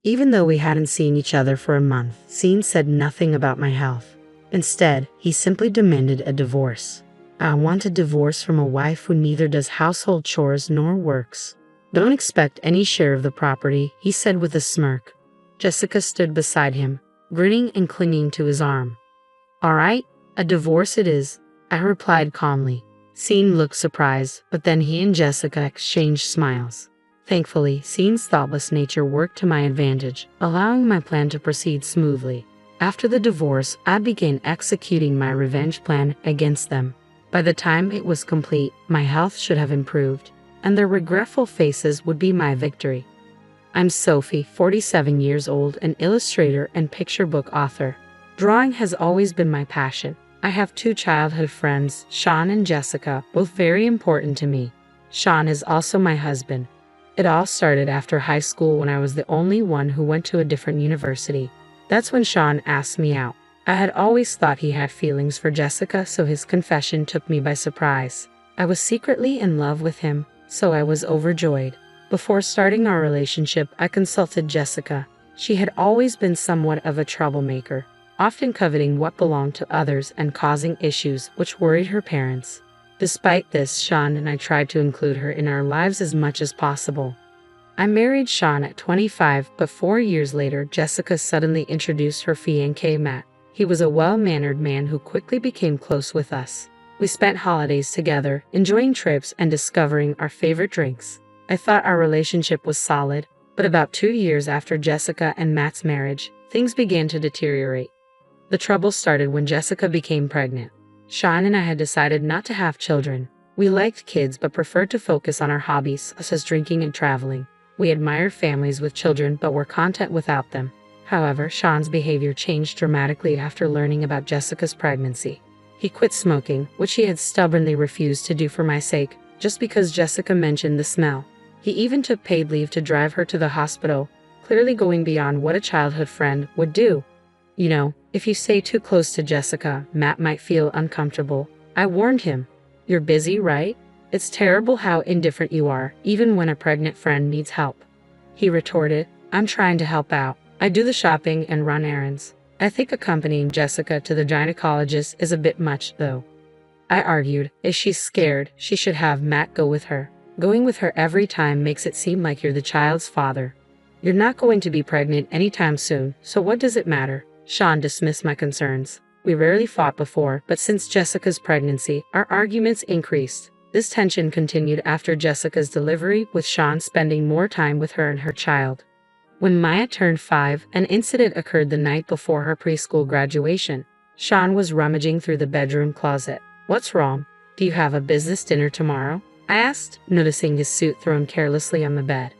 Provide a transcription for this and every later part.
Even though we hadn't seen each other for a month, Scene said nothing about my health. Instead, he simply demanded a divorce. I want a divorce from a wife who neither does household chores nor works. Don't expect any share of the property, he said with a smirk. Jessica stood beside him, grinning and clinging to his arm. All right, a divorce it is, I replied calmly. Scene looked surprised, but then he and Jessica exchanged smiles. Thankfully, Scene's thoughtless nature worked to my advantage, allowing my plan to proceed smoothly. After the divorce, I began executing my revenge plan against them. By the time it was complete, my health should have improved, and their regretful faces would be my victory. I'm Sophie, 47 years old, an illustrator and picture book author. Drawing has always been my passion. I have 2 childhood friends, Sean and Jessica, both very important to me. Sean is also my husband. It all started after high school when I was the only one who went to a different university. That's when Sean asked me out. I had always thought he had feelings for Jessica, so his confession took me by surprise. I was secretly in love with him, so I was overjoyed. Before starting our relationship, I consulted Jessica. She had always been somewhat of a troublemaker, often coveting what belonged to others and causing issues which worried her parents. Despite this, Sean and I tried to include her in our lives as much as possible. I married Sean at 25, but 4 years later, Jessica suddenly introduced her fiancé Matt. He was a well-mannered man who quickly became close with us. We spent holidays together, enjoying trips and discovering our favorite drinks. I thought our relationship was solid, but about 2 years after Jessica and Matt's marriage, things began to deteriorate. The trouble started when Jessica became pregnant. Sean and I had decided not to have children. We liked kids but preferred to focus on our hobbies, such as drinking and traveling. We admired families with children but were content without them. However, Sean's behavior changed dramatically after learning about Jessica's pregnancy. He quit smoking, which he had stubbornly refused to do for my sake, just because Jessica mentioned the smell. He even took paid leave to drive her to the hospital, clearly going beyond what a childhood friend would do. You know, if you stay too close to Jessica, Matt might feel uncomfortable. I warned him. You're busy, right? It's terrible how indifferent you are, even when a pregnant friend needs help. He retorted, I'm trying to help out. I do the shopping and run errands. I think accompanying Jessica to the gynecologist is a bit much, though. I argued, if she's scared, she should have Matt go with her. Going with her every time makes it seem like you're the child's father. You're not going to be pregnant anytime soon, so what does it matter? Sean dismissed my concerns. We rarely fought before, but since Jessica's pregnancy, our arguments increased. This tension continued after Jessica's delivery, with Sean spending more time with her and her child. When Maya turned 5, an incident occurred the night before her preschool graduation. Sean was rummaging through the bedroom closet. What's wrong? Do you have a business dinner tomorrow? I asked, noticing his suit thrown carelessly on the bed.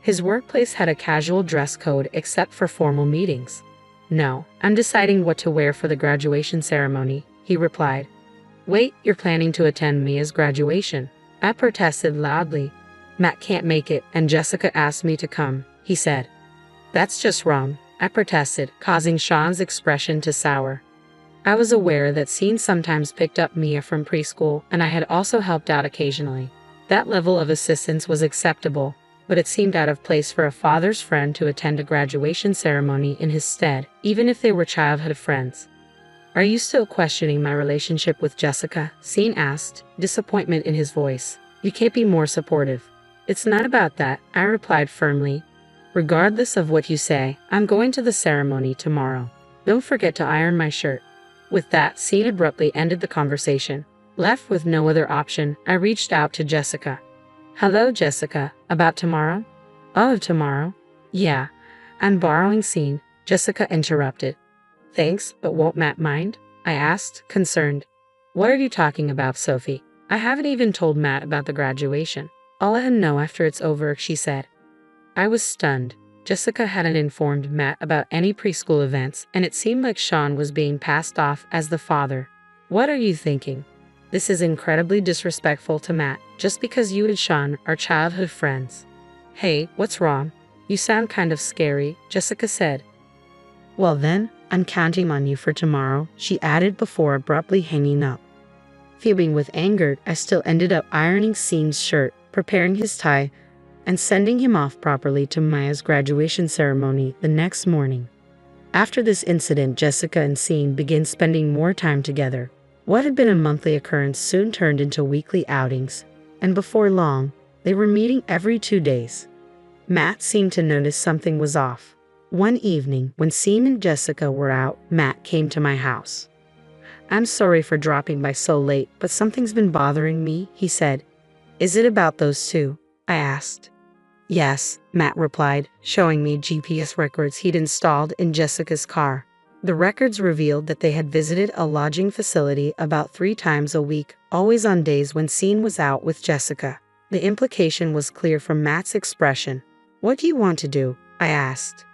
His workplace had a casual dress code except for formal meetings. No, I'm deciding what to wear for the graduation ceremony, he replied. Wait, you're planning to attend Mia's graduation? I protested loudly. Matt can't make it, and Jessica asked me to come, he said. That's just wrong, I protested, causing Sean's expression to sour. I was aware that Scene sometimes picked up Mia from preschool, and I had also helped out occasionally. That level of assistance was acceptable, but it seemed out of place for a father's friend to attend a graduation ceremony in his stead, even if they were childhood friends. Are you still questioning my relationship with Jessica? Scene asked, disappointment in his voice. You can't be more supportive. It's not about that, I replied firmly. Regardless of what you say, I'm going to the ceremony tomorrow. Don't forget to iron my shirt. With that, Scene abruptly ended the conversation. Left with no other option, I reached out to Jessica. Hello, Jessica. About tomorrow? Oh, tomorrow? Yeah. I'm borrowing Scene, Jessica interrupted. Thanks, but won't Matt mind? I asked, concerned. What are you talking about, Sophie? I haven't even told Matt about the graduation. I'll let him know after it's over, she said. I was stunned. Jessica hadn't informed Matt about any preschool events, and it seemed like Sean was being passed off as the father. What are you thinking? This is incredibly disrespectful to Matt, just because you and Sean are childhood friends. Hey, what's wrong? You sound kind of scary, Jessica said. Well then, I'm counting on you for tomorrow, she added before abruptly hanging up. Fuming with anger, I still ended up ironing Scene's shirt, preparing his tie, and sending him off properly to Maya's graduation ceremony the next morning. After this incident, Jessica and Sean began spending more time together. What had been a monthly occurrence soon turned into weekly outings, and before long, they were meeting every 2 days. Matt seemed to notice something was off. One evening, when Sean and Jessica were out, Matt came to my house. "I'm sorry for dropping by so late, but something's been bothering me," he said. "Is it about those two?" I asked. "Yes," Matt replied, showing me GPS records he'd installed in Jessica's car. The records revealed that they had visited a lodging facility about 3 times a week, always on days when Sean was out with Jessica. The implication was clear from Matt's expression. "What do you want to do?" I asked.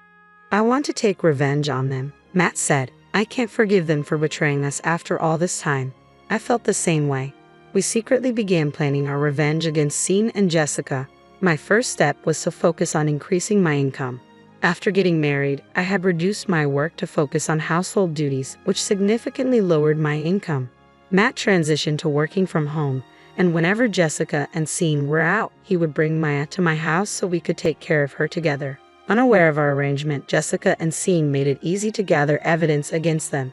"I want to take revenge on them," Matt said. "I can't forgive them for betraying us after all this time." I felt the same way. We secretly began planning our revenge against Sean and Jessica. My first step was to focus on increasing my income. After getting married, I had reduced my work to focus on household duties, which significantly lowered my income. Matt transitioned to working from home, and whenever Jessica and Sean were out, he would bring Maya to my house so we could take care of her together. Unaware of our arrangement, Jessica and Sean made it easy to gather evidence against them.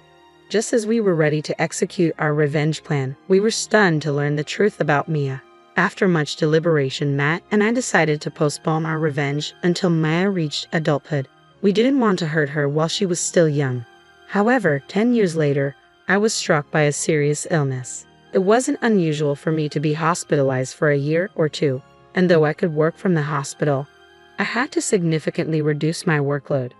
Just as we were ready to execute our revenge plan, we were stunned to learn the truth about Mia. After much deliberation, Matt and I decided to postpone our revenge until Maya reached adulthood. We didn't want to hurt her while she was still young. However, 10 years later, I was struck by a serious illness. It wasn't unusual for me to be hospitalized for a year or two, and though I could work from the hospital, I had to significantly reduce my workload.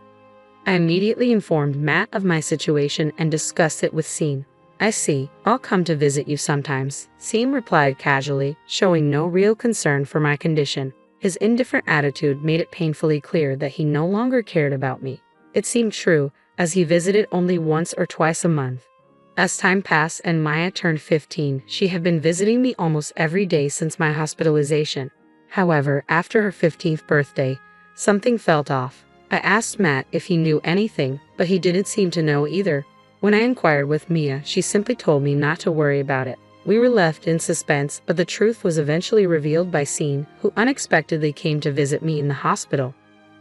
I immediately informed Matt of my situation and discussed it with Sean. "I see. I'll come to visit you sometimes," Sean replied casually, showing no real concern for my condition. His indifferent attitude made it painfully clear that he no longer cared about me. It seemed true, as he visited only once or twice a month. As time passed and Maya turned 15, she had been visiting me almost every day since my hospitalization. However, after her 15th birthday, something felt off. I asked Matt if he knew anything, but he didn't seem to know either. When I inquired with Mia, she simply told me not to worry about it. We were left in suspense, but the truth was eventually revealed by Sean, who unexpectedly came to visit me in the hospital.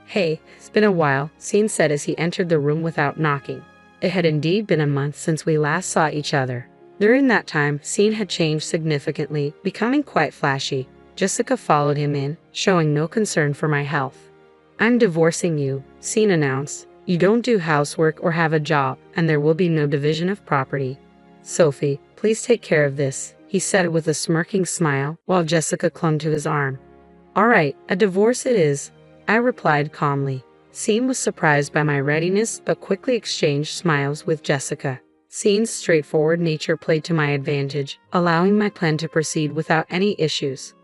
"Hey, it's been a while," Sean said as he entered the room without knocking. It had indeed been a month since we last saw each other. During that time, Sean had changed significantly, becoming quite flashy. Jessica followed him in, showing no concern for my health. "I'm divorcing you," Sean announced. "You don't do housework or have a job, and there will be no division of property. Sophie, please take care of this," he said with a smirking smile, while Jessica clung to his arm. "All right, a divorce it is," I replied calmly. Sean was surprised by my readiness but quickly exchanged smiles with Jessica. Sean's straightforward nature played to my advantage, allowing my plan to proceed without any issues.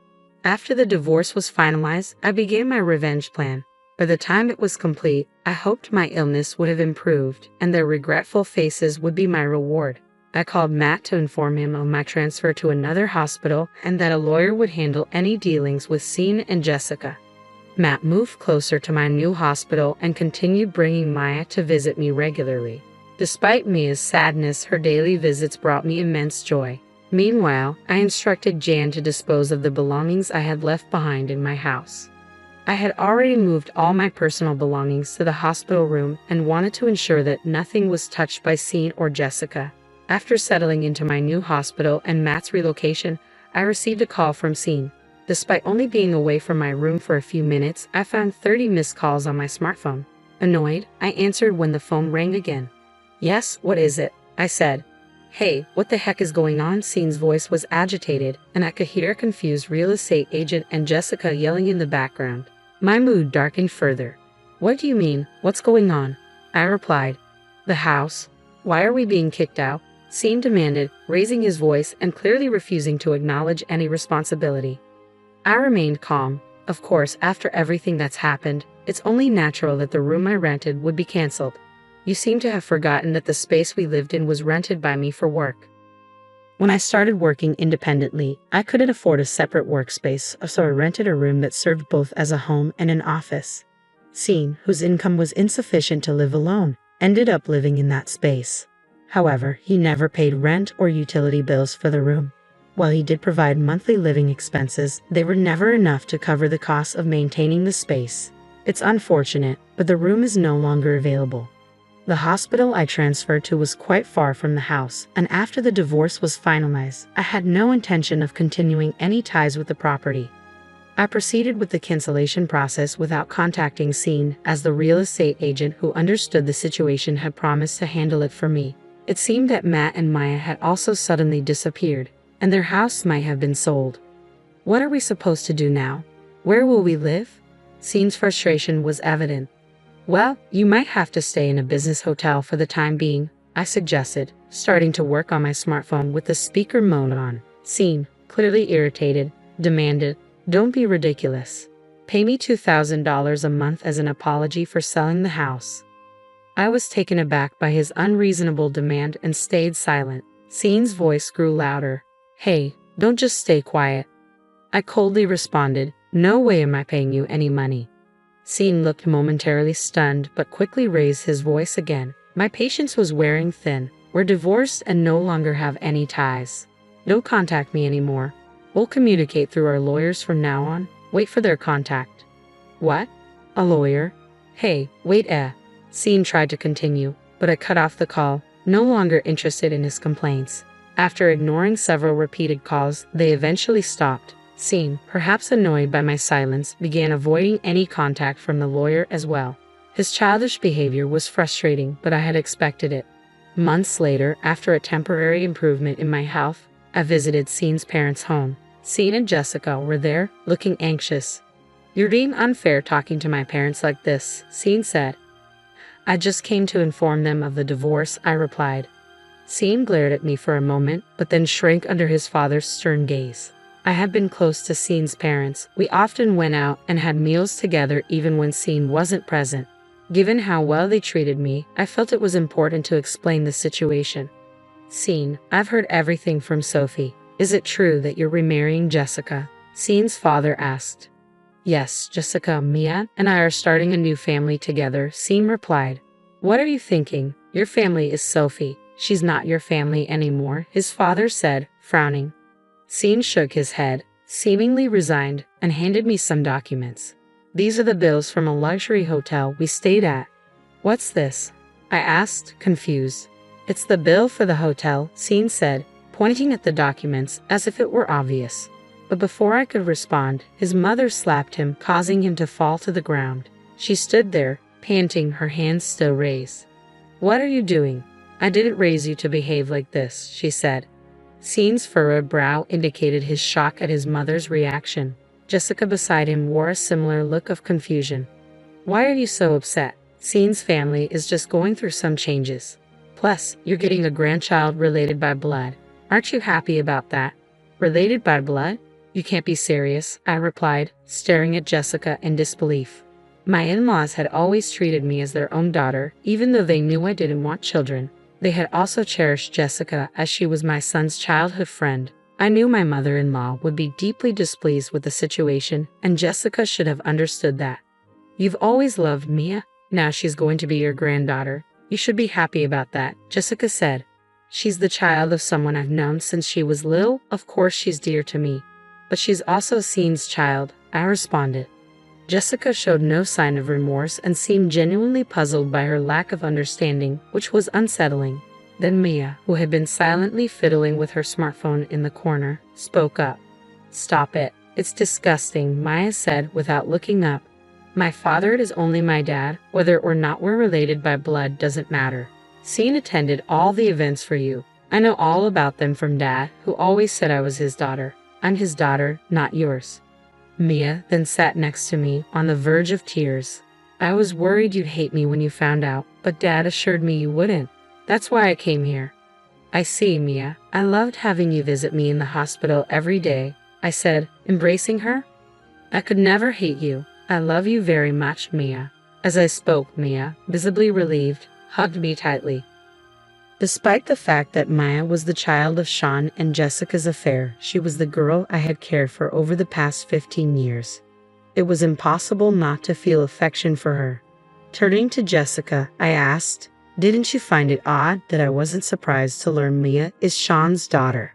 After the divorce was finalized, I began my revenge plan. By the time it was complete, I hoped my illness would have improved, and their regretful faces would be my reward. I called Matt to inform him of my transfer to another hospital and that a lawyer would handle any dealings with Sean and Jessica. Matt moved closer to my new hospital and continued bringing Maya to visit me regularly. Despite Mia's sadness, her daily visits brought me immense joy. Meanwhile, I instructed Jan to dispose of the belongings I had left behind in my house. I had already moved all my personal belongings to the hospital room and wanted to ensure that nothing was touched by Sean or Jessica. After settling into my new hospital and Matt's relocation, I received a call from Sean. Despite only being away from my room for a few minutes, I found 30 missed calls on my smartphone. Annoyed, I answered when the phone rang again. "Yes, what is it?" I said. "Hey, what the heck is going on?" Sean's voice was agitated, and I could hear a confused real estate agent and Jessica yelling in the background. My mood darkened further. "What do you mean? What's going on?" I replied. "The house. Why are we being kicked out?" Sean demanded, raising his voice and clearly refusing to acknowledge any responsibility. I remained calm. Of course, after everything that's happened, it's only natural that the room I rented would be canceled. You seem to have forgotten that the space we lived in was rented by me for work. When I started working independently, I couldn't afford a separate workspace, so I rented a room that served both as a home and an office. Sean, whose income was insufficient to live alone, ended up living in that space. However, he never paid rent or utility bills for the room. While he did provide monthly living expenses, they were never enough to cover the costs of maintaining the space. It's unfortunate, but the room is no longer available. The hospital I transferred to was quite far from the house, and after the divorce was finalized, I had no intention of continuing any ties with the property. I proceeded with the cancellation process without contacting Scene, as the real estate agent who understood the situation had promised to handle it for me. It seemed that Matt and Maya had also suddenly disappeared, and their house might have been sold. What are we supposed to do now? Where will we live? Scene's frustration was evident. Well, you might have to stay in a business hotel for the time being, I suggested, starting to work on my smartphone with the speaker mode on. Scene, clearly irritated, demanded, "Don't be ridiculous. Pay me $2,000 a month as an apology for selling the house." I was taken aback by his unreasonable demand and stayed silent. Scene's voice grew louder. "Hey, don't just stay quiet." I coldly responded, "No way am I paying you any money." Scene looked momentarily stunned but quickly raised his voice again. My patience was wearing thin. We're divorced and no longer have any ties. Don't contact me anymore. We'll communicate through our lawyers from now on. Wait for their contact. What? A lawyer? Hey, wait, Scene tried to continue, but I cut off the call, no longer interested in his complaints. After ignoring several repeated calls, they eventually stopped. Scene, perhaps annoyed by my silence, began avoiding any contact from the lawyer as well. His childish behavior was frustrating, but I had expected it. Months later, after a temporary improvement in my health, I visited Scene's parents' home. Scene and Jessica were there, looking anxious. "You're being unfair talking to my parents like this," Scene said. "I just came to inform them of the divorce," I replied. Scene glared at me for a moment, but then shrank under his father's stern gaze. I had been close to Scene's parents. We often went out and had meals together even when Scene wasn't present. Given how well they treated me, I felt it was important to explain the situation. "Scene, I've heard everything from Sophie. Is it true that you're remarrying Jessica?" Scene's father asked. "Yes, Jessica, Mia, and I are starting a new family together," Scene replied. "What are you thinking? Your family is Sophie. She's not your family anymore," his father said, frowning. Scene shook his head, seemingly resigned, and handed me some documents. "These are the bills from a luxury hotel we stayed at." "What's this?" I asked, confused. "It's the bill for the hotel," Scene said, pointing at the documents as if it were obvious. But before I could respond, his mother slapped him, causing him to fall to the ground. She stood there, panting, her hands still raised. "What are you doing? I didn't raise you to behave like this," she said. Scene's furrowed brow indicated his shock at his mother's reaction. Jessica beside him wore a similar look of confusion. "Why are you so upset? Scene's family is just going through some changes. Plus, you're getting a grandchild related by blood. Aren't you happy about that?" "Related by blood? You can't be serious," I replied, staring at Jessica in disbelief. My in-laws had always treated me as their own daughter, even though they knew I didn't want children. They had also cherished Jessica as she was my son's childhood friend. I knew my mother-in-law would be deeply displeased with the situation, and Jessica should have understood that. "You've always loved Mia. Now she's going to be your granddaughter. You should be happy about that," Jessica said. "She's the child of someone I've known since she was little. Of course she's dear to me. But she's also Scene's child," I responded. Jessica showed no sign of remorse and seemed genuinely puzzled by her lack of understanding, which was unsettling. Then Mia, who had been silently fiddling with her smartphone in the corner, spoke up. "Stop it. It's disgusting," Maya said without looking up. "My father is only my dad. Whether or not we're related by blood doesn't matter. Scene attended all the events for you. I know all about them from Dad, who always said I was his daughter. I'm his daughter, not yours." Mia then sat next to me, on the verge of tears. "I was worried you'd hate me when you found out, but Dad assured me you wouldn't. That's why I came here." "I see, Mia. I loved having you visit me in the hospital every day," I said, embracing her. "I could never hate you. I love you very much, Mia." As I spoke, Mia, visibly relieved, hugged me tightly. Despite the fact that Maya was the child of Sean and Jessica's affair, she was the girl I had cared for over the past 15 years. It was impossible not to feel affection for her. Turning to Jessica, I asked, "Didn't you find it odd that I wasn't surprised to learn Mia is Sean's daughter?"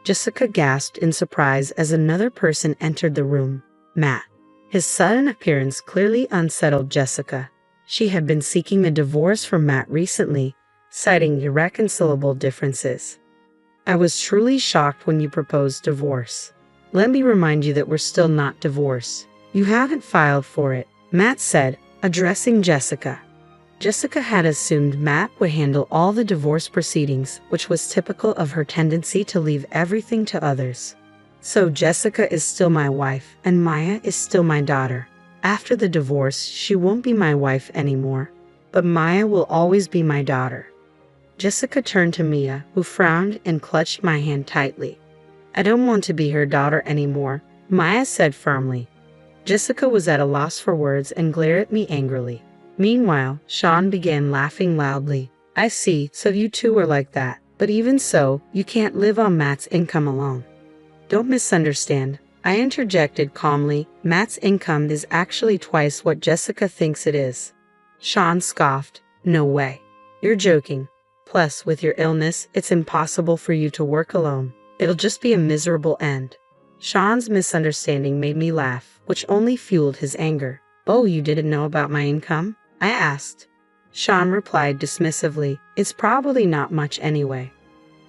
Jessica gasped in surprise as another person entered the room. Matt. His sudden appearance clearly unsettled Jessica. She had been seeking a divorce from Matt recently, citing irreconcilable differences. I was truly shocked when you proposed divorce. Let me remind you that we're still not divorced. You haven't filed for it, Matt said, addressing Jessica. Jessica had assumed Matt would handle all the divorce proceedings, which was typical of her tendency to leave everything to others. So Jessica is still my wife, and Maya is still my daughter. After the divorce, she won't be my wife anymore, but Maya will always be my daughter. Jessica turned to Mia, who frowned and clutched my hand tightly. I don't want to be her daughter anymore, Maya said firmly. Jessica was at a loss for words and glared at me angrily. Meanwhile, Sean began laughing loudly. I see, so you two are like that, but even so, you can't live on Matt's income alone. Don't misunderstand, I interjected calmly. Matt's income is actually twice what Jessica thinks it is. Sean scoffed. No way. You're joking. Plus, with your illness, it's impossible for you to work alone. It'll just be a miserable end. Sean's misunderstanding made me laugh, which only fueled his anger. Oh, you didn't know about my income? I asked. Sean replied dismissively. It's probably not much anyway.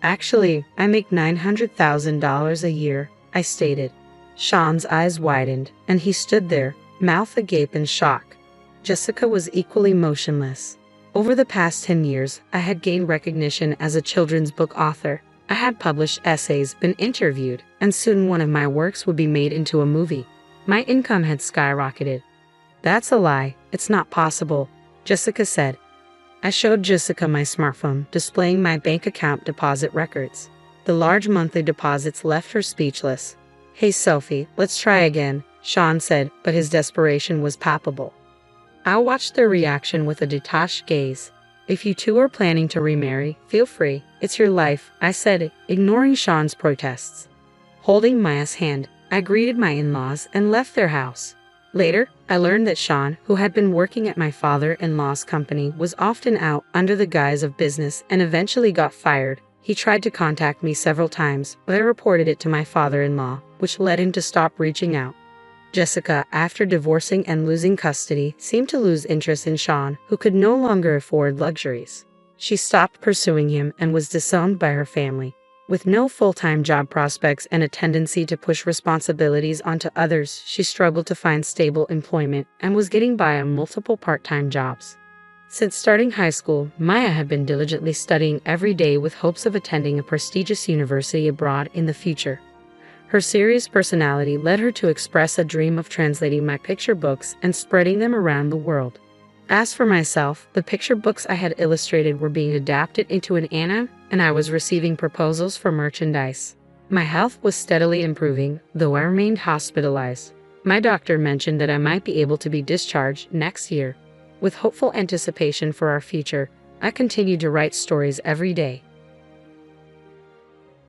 Actually, I make $900,000 a year, I stated. Sean's eyes widened, and he stood there, mouth agape in shock. Jessica was equally motionless. Over the past 10 years, I had gained recognition as a children's book author. I had published essays, been interviewed, and soon one of my works would be made into a movie. My income had skyrocketed. That's a lie. It's not possible, Jessica said. I showed Jessica my smartphone, displaying my bank account deposit records. The large monthly deposits left her speechless. Hey Sophie, let's try again, Sean said, but his desperation was palpable. I watched their reaction with a detached gaze. If you two are planning to remarry, feel free. It's your life, I said, ignoring Sean's protests. Holding Maya's hand, I greeted my in-laws and left their house. Later, I learned that Sean, who had been working at my father-in-law's company, was often out under the guise of business and eventually got fired. He tried to contact me several times, but I reported it to my father-in-law, which led him to stop reaching out. Jessica, after divorcing and losing custody, seemed to lose interest in Sean, who could no longer afford luxuries. She stopped pursuing him and was disowned by her family. With no full-time job prospects and a tendency to push responsibilities onto others, she struggled to find stable employment and was getting by on multiple part-time jobs. Since starting high school, Maya had been diligently studying every day with hopes of attending a prestigious university abroad in the future. Her serious personality led her to express a dream of translating my picture books and spreading them around the world. As for myself, the picture books I had illustrated were being adapted into an anime, and I was receiving proposals for merchandise. My health was steadily improving, though I remained hospitalized. My doctor mentioned that I might be able to be discharged next year. With hopeful anticipation for our future, I continued to write stories every day.